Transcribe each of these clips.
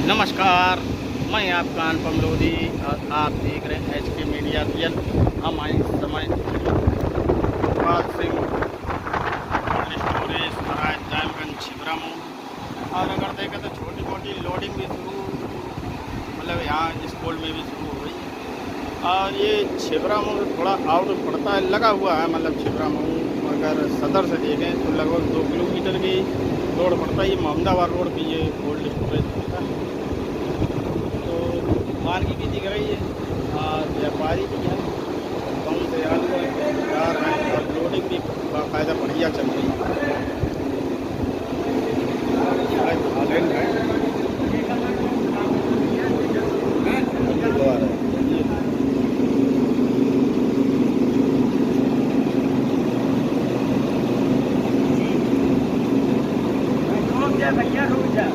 नमस्कार, मैं आपका अनुपम लोधी और आप देख रहे हैं HK मीडिया रियल। हम आए इस समय भोपाल सिंह कोल्ड स्टोरेज महाराज जामगंज छिबरा में। और अगर देखें तो छोटी मोटी लोडिंग भी शुरू मतलब यहाँ स्कूल में भी शुरू हो गई है। और ये छिबरा में थोड़ा आउट पड़ता है, लगा हुआ है मतलब छिबरा में अगर सदर से देखें तो लगभग 2 किलोमीटर की रोड पड़ता है। ये मोहम्मदाबाद रोड की ये कोल्ड स्टोरेज पड़ता है। मार्केट भी दिख रही है और व्यापारी भी है, गाँव से आलू जा रहे हैं और लोडिंग भी बाकायदा बढ़िया चल रही है। हालैंड है भैया रुक जा।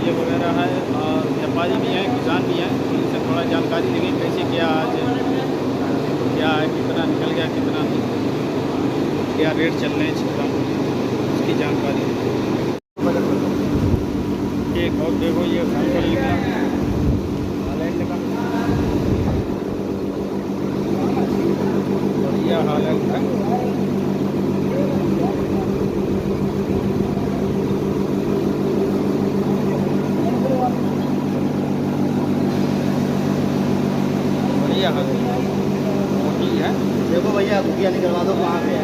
वगैरह है और व्यापारी भी हैं, किसान भी हैं। इनसे थोड़ा जानकारी लेंगे कैसे क्या आज क्या है, कितना निकल गया, कितना क्या रेट चल रहे हैं छिपरा, उसकी जानकारी। एक और देखो ये सैंपल निकला हालैंड का, बढ़िया हालैंड का। मोटी है, देखो भैया भुजिया निकलवा दो कहाँ पे है।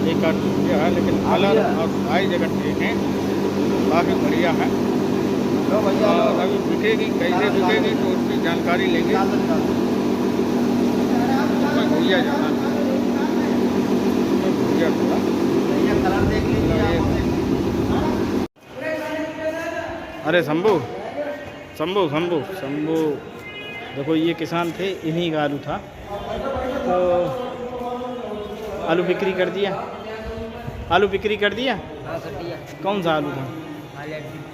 एक भुजिया है लेकिन कलर और साइज अगर देखें काफ़ी बढ़िया है। तो भैया अभी बिकेगी, कैसे बिकेगी तो उसकी जानकारी लेंगे। भुजिया जाना अरे शंभू शंभू शंभू शंभू देखो ये किसान थे, इन्हीं का आलू था। तो आलू बिक्री कर दिया, आलू बिक्री कर दिया। हाँ कर दिया। कौन सा आलू था?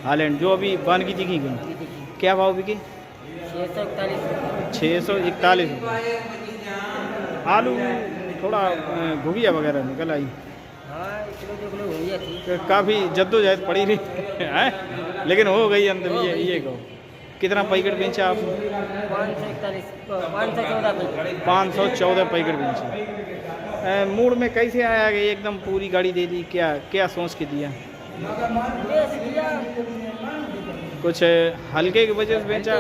हालैंड जो अभी बानगी दिखी गई। क्या भाव बिकी? 641 रुपये। आलू थोड़ा घुगिया वगैरह निकल आई। हाँ, थी। काफ़ी जद्दोजहद पड़ी रही है लेकिन हो गई अंत में। ये कहो कितना पैकेट बेचा आप? 514 पैकेट बेचे। मूड में कैसे आया कि एकदम पूरी गाड़ी दे दी? क्या क्या सोच के दिया? कुछ हल्के की वजह से बेचा?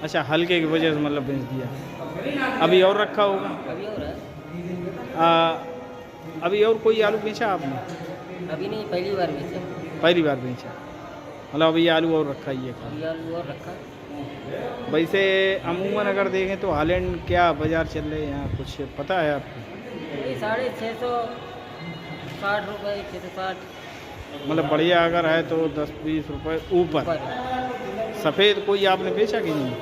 अच्छा, हल्के की वजह से मतलब बेच दिया। अभी और रखा होगा? अभी और कोई आलू बेचा आपने? अभी नहीं, पहली बार बेचा। पहली बार बेचा मतलब अभी आलू और रखा ही है? आलू और रखा। वैसे अमूमन अगर देखें तो हालैंड क्या बाज़ार चल रहे हैं यहाँ, कुछ पता है आपको? 660 रुपये, 660 मतलब बढ़िया अगर है तो 10-20 रुपये ऊपर। सफ़ेद कोई आपने बेचा कि नहीं?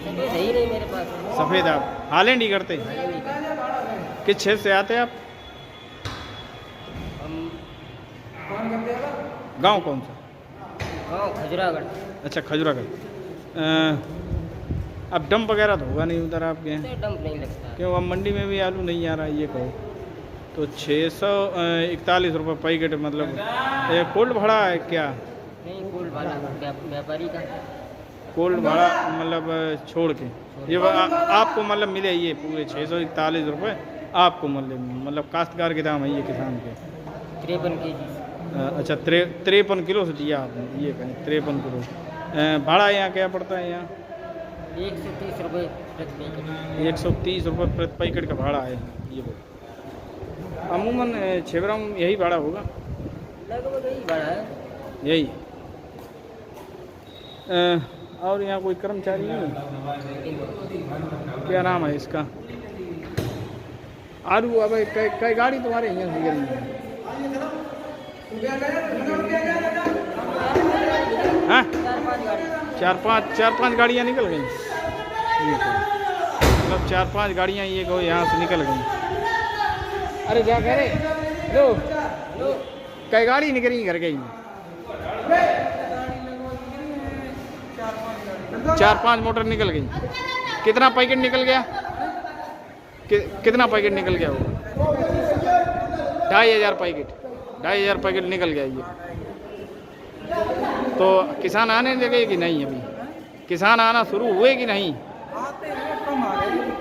सफ़ेद ही नहीं मेरे पास। सफ़ेद आप हालैंड ही करते हैं? किस क्षेत्र से आते हैं आप? गांव कौन सा? गाँव खजुरागढ़। अच्छा, खजुरागढ़। अब डंप वगैरह तो होगा नहीं उधर आपके यहाँ? डंप नहीं लगता। क्यों अब मंडी में भी आलू नहीं आ रहा है ये कहो तो? 641 रुपये पैकेट। मतलब कोल्ड भाड़ा है क्या? नहीं, कोल्ड भाड़ा व्यापारी का। कोल्ड भाड़ा मतलब छोड़ के ये आपको मतलब मिले ये पूरे 641 रुपये आपको मतलब काश्तकार के दाम है ये किसान के? 53 kg। अच्छा, 53 किलो से दिया आपने ये कहें? 53 किलो। भाड़ा यहाँ क्या पड़ता है? यहाँ 130 रुपये प्रति पैकेट। 130 रुपये प्रति पैकेट का भाड़ा है ये बोल। अमूमन छिबरा में यही भाड़ा होगा? लगभग यही भाड़ा है। यही। और यहाँ कोई कर्मचारी नहीं? क्या नाम है इसका? आलू अब कई गाड़ी तुम्हारे यहाँ से गई है? हाँ, 4-5 गाड़ियाँ निकल गई। मतलब 4-5 गाड़ियाँ ये कहो यहाँ से निकल गई। अरे क्या कह रहे लो कई गाड़ी निकली घर गई? 4-5 मोटर निकल गई। कितना पैकेट निकल गया? कितना पैकेट निकल गया वो? 2500 पैकेट। 2500 पैकेट निकल गया ये। तो किसान आने लगे कि नहीं? अभी किसान आना शुरू हुए कि नहीं?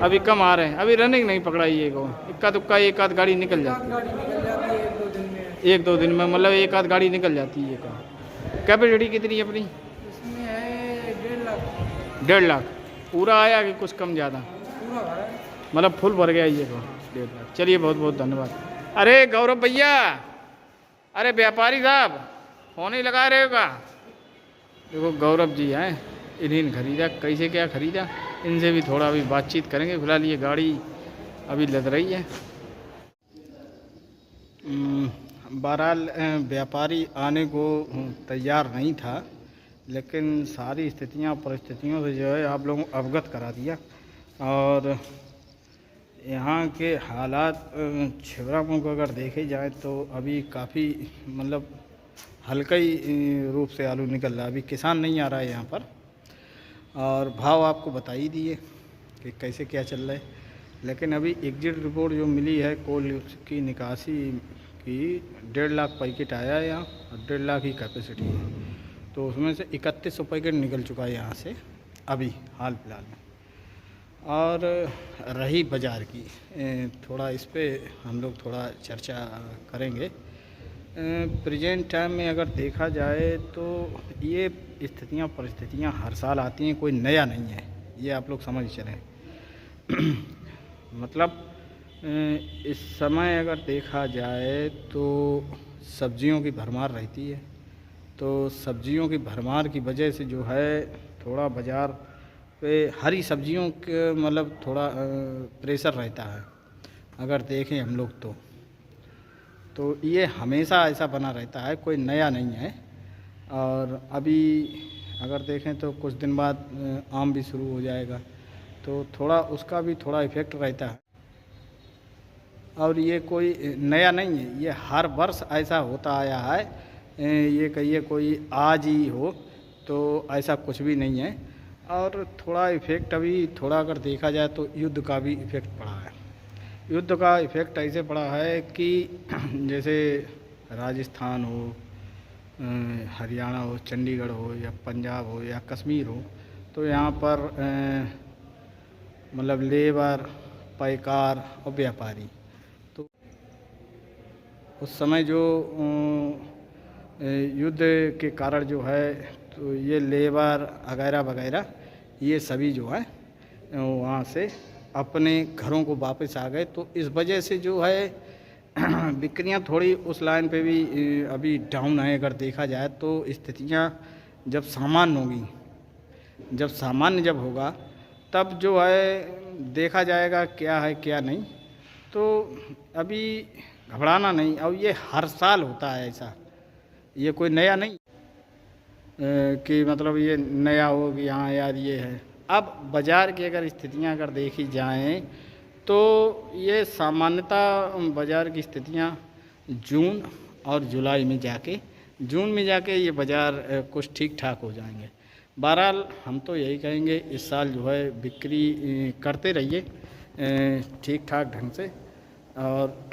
अभी कम आ रहे हैं। अभी रनिंग नहीं पकड़ाई है को, इक्का दुक्का एक आध गाड़ी निकल जाती है 1-2 दिन में। मतलब एक आध गाड़ी निकल जाती है। कैपेसिटी कितनी है अपनी? इसमें है 1.5 लाख। 1.5 लाख पूरा आया कि कुछ कम ज़्यादा? मतलब फुल भर गया ये को 1.5 लाख। चलिए बहुत बहुत धन्यवाद। अरे गौरव भैया, अरे व्यापारी साहब फोन ही लगा रहे हो का? देखो गौरव जी हैं, इन्हीं खरीदा। कैसे क्या खरीदा इनसे भी थोड़ा अभी बातचीत करेंगे। फिलहाल ये गाड़ी अभी लद रही है। बहरहाल व्यापारी आने को तैयार नहीं था, लेकिन सारी स्थितियां परिस्थितियों से जो है आप लोगों को अवगत करा दिया। और यहाँ के हालात छिबरामऊ को अगर देखे जाए तो अभी काफ़ी मतलब हल्का ही रूप से आलू निकल रहा है। अभी किसान नहीं आ रहा है यहाँ पर, और भाव आपको बता ही दिए कि कैसे क्या चल रहा है। लेकिन अभी एग्जिट रिपोर्ट जो मिली है कोल की निकासी की, 1.5 लाख पैकेट आया है यहाँ, और 1.5 लाख ही कैपेसिटी है। तो उसमें से 3100 पैकेट निकल चुका है यहाँ से अभी हाल फिलहाल में। और रही बाज़ार की, थोड़ा इस पे हम लोग थोड़ा चर्चा करेंगे। प्रेजेंट टाइम में अगर देखा जाए तो ये स्थितियाँ परिस्थितियाँ हर साल आती हैं, कोई नया नहीं है, ये आप लोग समझ चलें। मतलब इस समय अगर देखा जाए तो सब्जियों की भरमार रहती है। तो सब्जियों की भरमार की वजह से जो है थोड़ा बाज़ार पे हरी सब्जियों के मतलब थोड़ा प्रेशर रहता है। अगर देखें हम लोग तो ये हमेशा ऐसा बना रहता है, कोई नया नहीं है। और अभी अगर देखें तो कुछ दिन बाद आम भी शुरू हो जाएगा, तो थोड़ा उसका भी थोड़ा इफ़ेक्ट रहता है। और ये कोई नया नहीं है, ये हर वर्ष ऐसा होता आया है। ये कहिए कोई आज ही हो तो ऐसा कुछ भी नहीं है। और थोड़ा इफ़ेक्ट अभी थोड़ा अगर देखा जाए तो युद्ध का भी इफ़ेक्ट पड़ा है। युद्ध का इफ़ेक्ट ऐसे पड़ा है कि जैसे राजस्थान हो, हरियाणा हो, चंडीगढ़ हो, या पंजाब हो, या कश्मीर हो, तो यहाँ पर मतलब लेबर, पैकार और व्यापारी, तो उस समय जो युद्ध के कारण जो है तो ये लेबर वगैरह वगैरह ये सभी जो है वहाँ से अपने घरों को वापस आ गए। तो इस वजह से जो है बिक्रियाँ थोड़ी उस लाइन पे भी अभी डाउन है। अगर देखा जाए तो स्थितियाँ जब सामान्य होगी, जब सामान्य जब होगा तब जो है देखा जाएगा क्या है क्या नहीं। तो अभी घबराना नहीं। और ये हर साल होता है ऐसा, ये कोई नया नहीं कि मतलब ये नया हो कि हाँ यार ये है। अब बाज़ार की अगर स्थितियां अगर देखी जाएं तो ये सामान्यतः बाज़ार की स्थितियां जून और जुलाई में जाके ये बाज़ार कुछ ठीक ठाक हो जाएंगे। बहरहाल हम तो यही कहेंगे इस साल जो है बिक्री करते रहिए ठीक ठाक ढंग से, और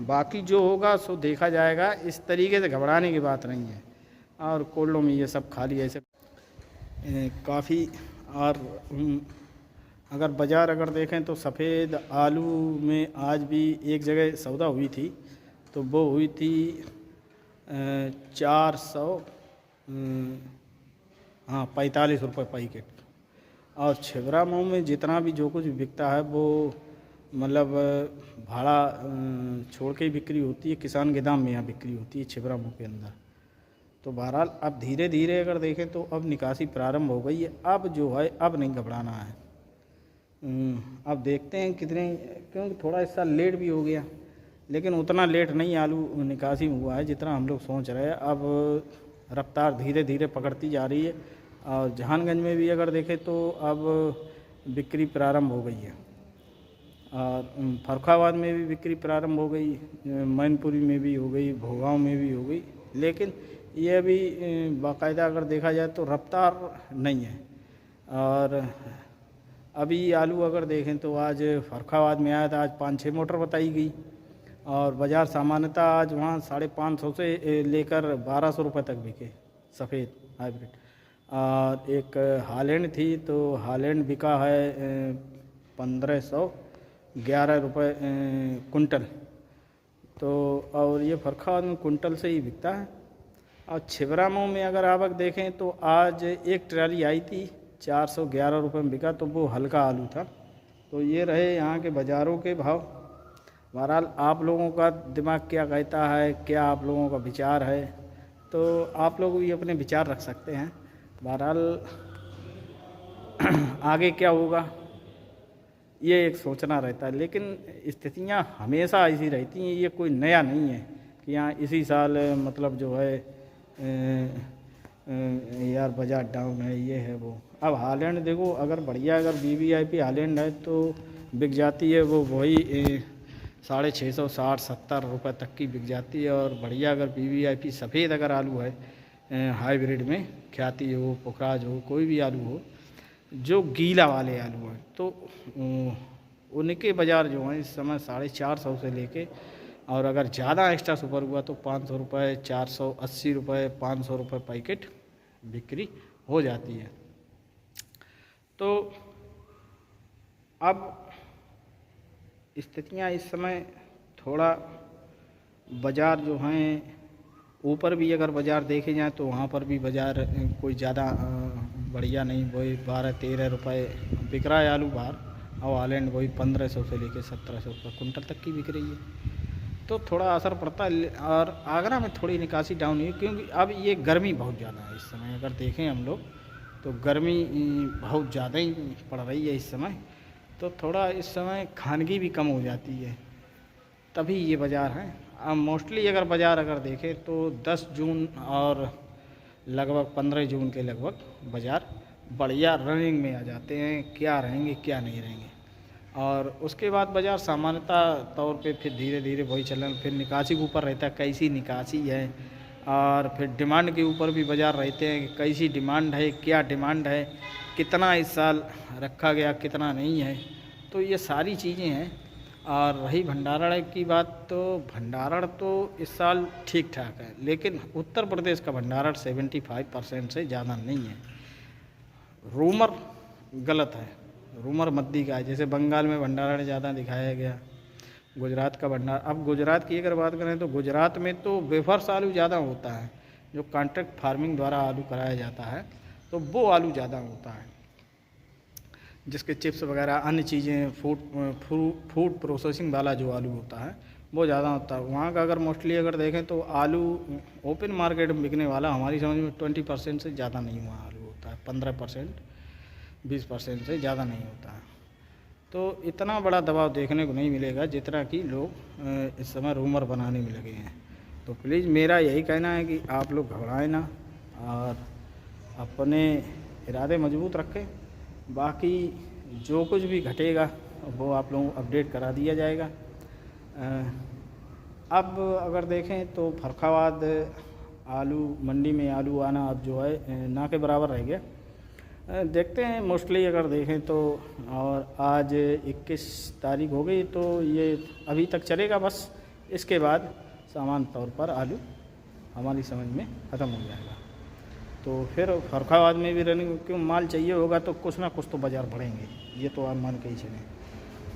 बाकी जो होगा सो देखा जाएगा। इस तरीके से घबराने की बात नहीं है। और कोल्डों में ये सब खाली ऐसे काफ़ी। और अगर बाज़ार अगर देखें तो सफ़ेद आलू में आज भी एक जगह सौदा हुई थी, तो वो हुई थी 45 रुपये पैकेट। और छिबरामऊ में जितना भी जो कुछ बिकता है वो मतलब भाड़ा छोड़ के ही बिक्री होती है, किसान गोदाम में यहाँ बिक्री होती है छिबरामऊ के अंदर। तो बहरहाल अब धीरे धीरे अगर देखें तो अब निकासी प्रारंभ हो गई है। अब जो है अब नहीं घबराना है। अब देखते हैं कितने, क्योंकि थोड़ा इस साल लेट भी हो गया, लेकिन उतना लेट नहीं आलू निकासी में हुआ है जितना हम लोग सोच रहे हैं। अब रफ्तार धीरे धीरे पकड़ती जा रही है। और जहानगंज में भी अगर देखें तो अब बिक्री प्रारंभ हो गई है। और फर्रुखाबाद में भी बिक्री प्रारंभ हो गई, मैनपुरी में भी हो गई, भोगांव में भी हो गई, लेकिन ये अभी बाकायदा अगर देखा जाए तो रफ्तार नहीं है। और अभी आलू अगर देखें तो आज फर्रुखाबाद में आया था, आज 5-6 मोटर बताई गई और बाज़ार सामान्यतः आज वहाँ 550 से लेकर 1200 रुपये तक बिके सफ़ेद हाइब्रिड। और एक हालैंड थी तो हालैंड बिका है 1511 रुपये कुंटल। तो और ये फर्रुखाबाद में कुंटल से ही बिकता है। और छिबरामऊ में अगर आवक देखें तो आज एक ट्राली आई थी 411 रुपये में बिका, तो वो हल्का आलू था। तो ये रहे यहाँ के बाज़ारों के भाव। बहरहाल आप लोगों का दिमाग क्या कहता है, क्या आप लोगों का विचार है, तो आप लोग भी अपने विचार रख सकते हैं। बहरहाल आगे क्या होगा ये एक सोचना रहता है, लेकिन स्थितियाँ हमेशा ऐसी रहती हैं, ये कोई नया नहीं है कि यहाँ इसी साल मतलब जो है यार बाजार डाउन है, ये है वो। अब हालैंड देखो, अगर बढ़िया अगर VVIP हालैंड है तो बिक जाती है वो वही 650-60-70 रुपये तक की बिक जाती है। और बढ़िया अगर VVIP सफ़ेद अगर आलू है हाइब्रिड में, ख्याति हो, पुखराज हो, कोई भी आलू हो जो गीला वाले आलू हैं, तो उनके बाज़ार जो हैं इस समय 450 से लेके, और अगर ज़्यादा एक्स्ट्रा सुपर हुआ तो 500 रुपये, 480 रुपये, 500 रुपये पैकेट बिक्री हो जाती है। तो अब स्थितियाँ इस समय थोड़ा बाज़ार जो हैं ऊपर भी अगर बाज़ार देखे जाएँ तो वहाँ पर भी बाज़ार कोई ज़्यादा बढ़िया नहीं, वही 12-13 रुपये बिक रहा है आलू बाहर। और हालैंड वही 1500 से लेके 1700 रुपये कुंटल तक की बिक रही है। तो थोड़ा असर पड़ता है। और आगरा में थोड़ी निकासी डाउन हुई क्योंकि अब ये गर्मी बहुत ज़्यादा है इस समय। अगर देखें हम लोग तो गर्मी बहुत ज़्यादा ही पड़ रही है इस समय, तो थोड़ा इस समय खानगी भी कम हो जाती है, तभी ये बाज़ार हैं। अब मोस्टली अगर बाज़ार अगर देखें तो 10 जून और लगभग 15 जून के लगभग बाज़ार बढ़िया रनिंग में आ जाते हैं, क्या रहेंगे क्या नहीं रहेंगे। और उसके बाद बाज़ार सामान्यतः तौर पे फिर धीरे धीरे वही चलन, फिर निकासी के ऊपर रहता है कैसी निकासी है, और फिर डिमांड के ऊपर भी बाज़ार रहते हैं कि कैसी डिमांड है, क्या डिमांड है, कितना इस साल रखा गया कितना नहीं है। तो ये सारी चीज़ें हैं। और रही भंडारण की बात, तो भंडारण तो इस साल ठीक ठाक है, लेकिन उत्तर प्रदेश का भंडारण 75% से ज़्यादा नहीं है। रूमर गलत है, रूमर मद्दी का है। जैसे बंगाल में भंडारण ज़्यादा दिखाया गया, गुजरात का भंडार। अब गुजरात की अगर बात करें तो गुजरात में तो वेफर्स आलू ज़्यादा होता है, जो कॉन्ट्रैक्ट फार्मिंग द्वारा आलू कराया जाता है, तो वो आलू ज़्यादा होता है, जिसके चिप्स वगैरह अन्य चीज़ें फूड प्रोसेसिंग वाला जो आलू होता है वो ज़्यादा होता है वहाँ का। अगर मोस्टली अगर देखें तो आलू ओपन मार्केट में बिकने वाला हमारी समझ में 20% से ज़्यादा नहीं वहाँ आलू होता है, 15% 20% से ज़्यादा नहीं होता है। तो इतना बड़ा दबाव देखने को नहीं मिलेगा जितना कि लोग इस समय रूमर बनाने में लगे हैं। तो प्लीज़ मेरा यही कहना है कि आप लोग घबराएं ना और अपने इरादे मजबूत रखें। बाकी जो कुछ भी घटेगा वो आप लोगों को अपडेट करा दिया जाएगा। अब अगर देखें तो फर्रुखाबाद आलू मंडी में आलू आना अब जो है ना के बराबर रह गया। देखते हैं मोस्टली अगर देखें तो, और आज 21 तारीख हो गई तो ये अभी तक चलेगा बस। इसके बाद सामान्य तौर पर आलू हमारी समझ में ख़त्म हो जाएगा। तो फिर फर्रुखाबाद में भी रनिंग, क्यों माल चाहिए होगा तो कुछ ना कुछ तो बाज़ार बढ़ेंगे, ये तो आप मान के ही चलें।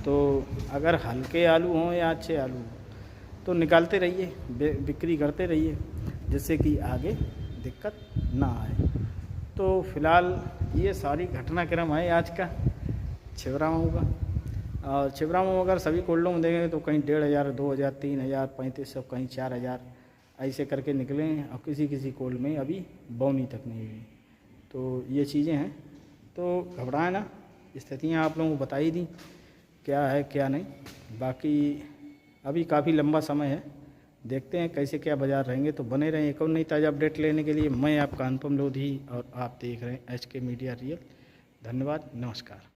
तो अगर हल्के आलू हों या अच्छे आलू हों तो निकालते रहिए, बिक्री करते रहिए, जिससे कि आगे दिक्कत ना आए। तो फिलहाल ये सारी घटनाक्रम है आज का छिबरामऊ का। और छिबरामऊ अगर सभी कोल्डों में देखेंगे तो कहीं 1500, 2000, 3000, 3500, कहीं 4000 ऐसे करके निकले हैं। और किसी किसी कोल्ड में अभी बौनी तक नहीं हुई। तो ये चीज़ें हैं, तो घबराए ना। स्थितियाँ आप लोगों को बताई दी क्या है क्या नहीं। बाकी अभी काफ़ी लंबा समय है, देखते हैं कैसे क्या बाज़ार रहेंगे। तो बने रहें एक और नई ताज़ा अपडेट लेने के लिए। मैं आपका अनुपम लोधी और आप देख रहे हैं HK मीडिया रियल। धन्यवाद, नमस्कार।